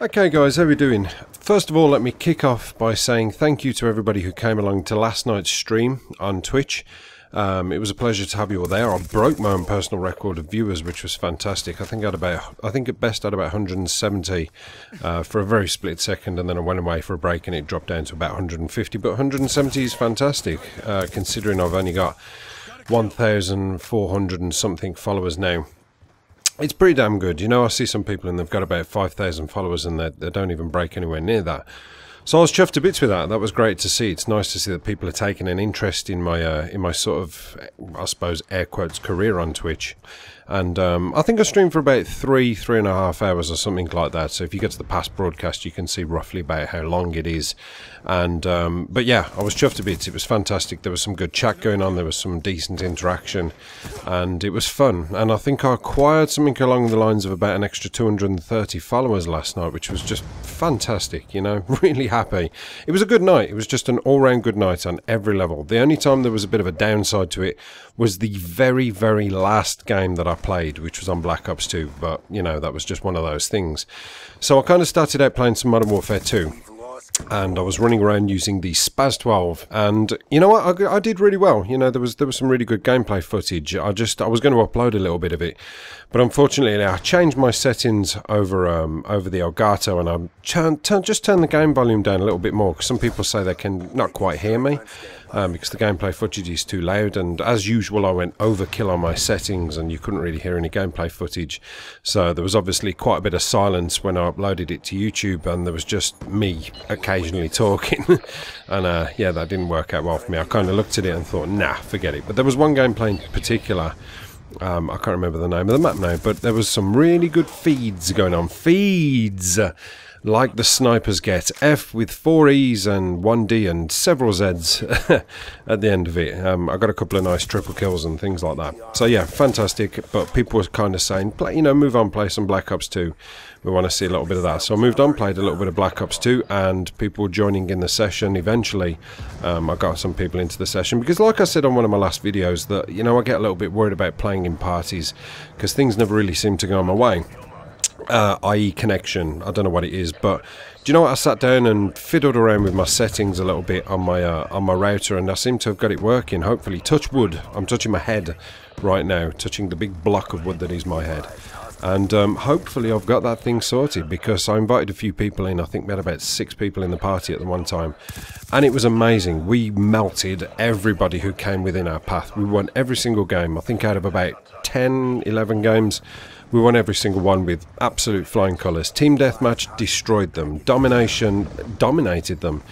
Okay guys, how are we doing? First of all, let me kick off by saying thank you to everybody who came along to last night's stream on Twitch. It was a pleasure to have you all there. I broke my own personal record of viewers, which was fantastic. I think at best I had about 170 for a very split second, and then I went away for a break and it dropped down to about 150. But 170 is fantastic, considering I've only got 1,400 and something followers now. It's pretty damn good. You know, I see some people and they've got about 5,000 followers and they don't even break anywhere near that. So I was chuffed to bits with that. That was great to see. It's nice to see that people are taking an interest in my sort of, I suppose, air quotes, career on Twitch. And I think I streamed for about 3.5 hours or something like that. So if you get to the past broadcast, you can see roughly about how long it is. And but yeah, I was chuffed to bits. It was fantastic. There was some good chat going on. There was some decent interaction, and it was fun. And I think I acquired something along the lines of about an extra 230 followers last night, which was just fantastic. You know, really happy. It was a good night. It was just an all-round good night on every level. The only time there was a bit of a downside to it was the very, very last game that I played, which was on Black Ops 2, but, you know, that was just one of those things. So I kind of started out playing some Modern Warfare 2, and I was running around using the Spaz 12, and you know what, I did really well. You know, there was some really good gameplay footage. I was going to upload a little bit of it, but unfortunately I changed my settings over the Elgato, and I just turned the game volume down a little bit more, because some people say they can not quite hear me. Because the gameplay footage is too loud, and as usual I went overkill on my settings and you couldn't really hear any gameplay footage. So there was obviously quite a bit of silence when I uploaded it to YouTube, and there was just me occasionally talking. And yeah, that didn't work out well for me. I kind of looked at it and thought, nah, forget it. But there was one gameplay in particular, I can't remember the name of the map now, but there was some really good feeds going on. Feeds! Like the snipers get. F with 4 E's and 1 D and several Z's at the end of it. I got a couple of nice triple kills and things like that. So yeah, fantastic. But people were kind of saying, play, you know, move on, play some Black Ops 2. We want to see a little bit of that. So I moved on, played a little bit of Black Ops 2, and people were joining in the session eventually. I got some people into the session because, like I said on one of my last videos, that, you know, I get a little bit worried about playing in parties because things never really seem to go my way. I.e. connection. I don't know what it is, but do you know what? I sat down and fiddled around with my settings a little bit on my router, and I seem to have got it working. Hopefully, touch wood. I'm touching my head right now, touching the big block of wood that is my head, and hopefully I've got that thing sorted, because I invited a few people in. I think we had about 6 people in the party at the one time, and it was amazing. We melted everybody who came within our path. We won every single game. I think out of about 10, 11 games, we won every single one with absolute flying colours. Team Deathmatch destroyed them. Domination dominated them.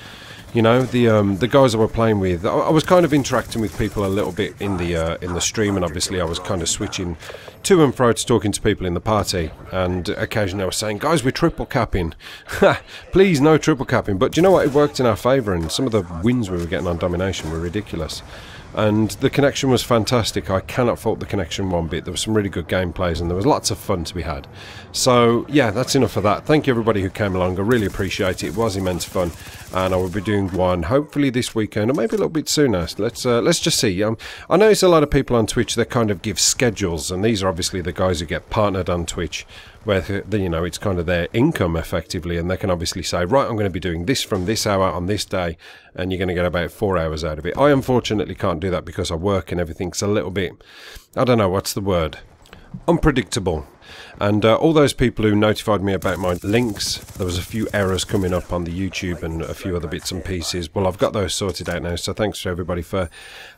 You know, the guys I were playing with, I was kind of interacting with people a little bit in the stream, and obviously I was kind of switching to and fro to talking to people in the party, and occasionally I was saying, guys, we're triple capping. Please, no triple capping. But do you know what? It worked in our favour, and some of the wins we were getting on Domination were ridiculous. And the connection was fantastic. I cannot fault the connection one bit. There was some really good gameplays, and there was lots of fun to be had. So yeah, that's enough of that. Thank you everybody who came along. I really appreciate it. It was immense fun, and I will be doing one hopefully this weekend, or maybe a little bit sooner. Let's just see. I notice a lot of people on Twitch, they kind of give schedules, and these are obviously the guys who get partnered on Twitch, where you know, it's kind of their income effectively, and they can obviously say, right, I'm going to be doing this from this hour on this day, and you're going to get about 4 hours out of it. I unfortunately can't do that because I work and everything's a little bit, I don't know, what's the word? Unpredictable. And all those people who notified me about my links, there was a few errors coming up on the YouTube and a few other bits and pieces. Well, I've got those sorted out now, so thanks to everybody for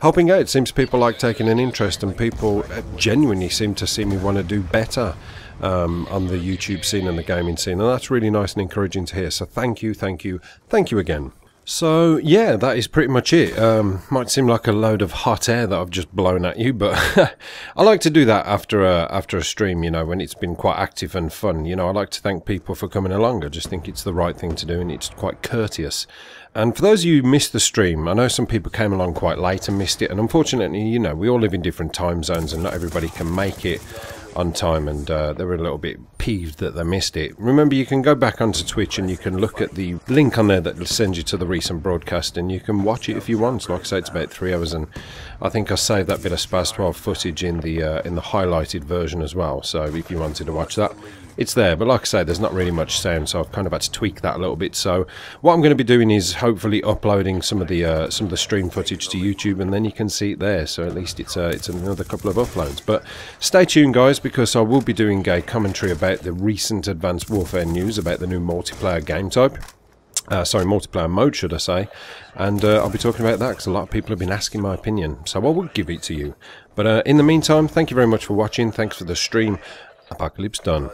helping out. It seems people like taking an interest, and people genuinely seem to see me want to do better on the YouTube scene and the gaming scene, and that's really nice and encouraging to hear. So thank you, thank you, thank you again. So yeah, that is pretty much it. Might seem like a load of hot air that I've just blown at you, but I like to do that after a stream, you know, when it's been quite active and fun. You know, I like to thank people for coming along. I just think it's the right thing to do, and it's quite courteous. And for those of you who missed the stream, I know some people came along quite late and missed it, and unfortunately, you know, we all live in different time zones, and not everybody can make it on time, and they were a little bit peeved that they missed it. Remember, you can go back onto Twitch and you can look at the link on there that will send you to the recent broadcast, and you can watch it if you want. Like I say, it's about 3 hours, and I think I saved that bit of Spaz 12 footage in the highlighted version as well. So if you wanted to watch that, it's there, but like I say, there's not really much sound, so I've kind of had to tweak that a little bit. So what I'm going to be doing is hopefully uploading some of the stream footage to YouTube, and then you can see it there. So at least it's another couple of uploads. But stay tuned, guys, because I will be doing a commentary about the recent Advanced Warfare news about the new multiplayer game type. Sorry, multiplayer mode, should I say. And I'll be talking about that because a lot of people have been asking my opinion, so I will give it to you. But in the meantime, thank you very much for watching. Thanks for the stream. Apocalypse done.